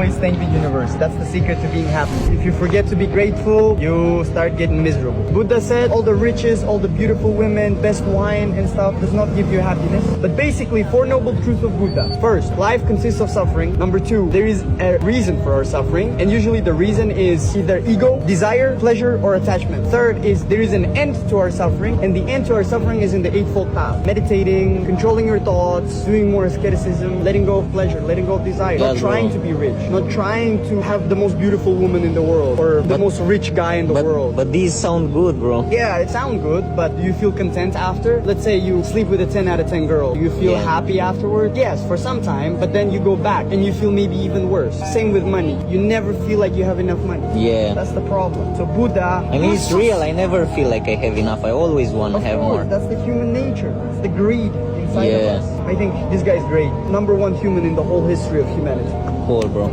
always thank the universe. That's the secret to being happy. If you forget to be grateful, you start getting miserable. Buddha said all the riches, all the beautiful women, best wine and stuff does not give you happiness. But basically, Four Noble Truths of Buddha. First, life consists of suffering. Number two, there is a reason for our suffering. And usually the reason is either ego, desire, pleasure, or attachment. Third is there is an end to our suffering. And the end to our suffering is in the Eightfold Path. Meditating, controlling your thoughts, doing more asceticism, letting go of pleasure, letting go of desire. Not trying to be rich. Not trying to have the most beautiful woman in the world. Or the most rich guy in the world. But these sound good, bro. Yeah, it sounds good, but do you feel content after? Let's say you sleep with a 10 out of 10 girl. Do you feel happy afterward? Yes, for some time, but then you go back and you feel maybe even worse. Same with money. You never feel like you have enough money. Yeah. That's the problem. So Buddha... I mean, it's real. I never feel like I have enough. I always want to have more. That's the human nature. It's the greed inside of us. I think this guy is great. Number one human in the whole history of humanity. Cool, bro.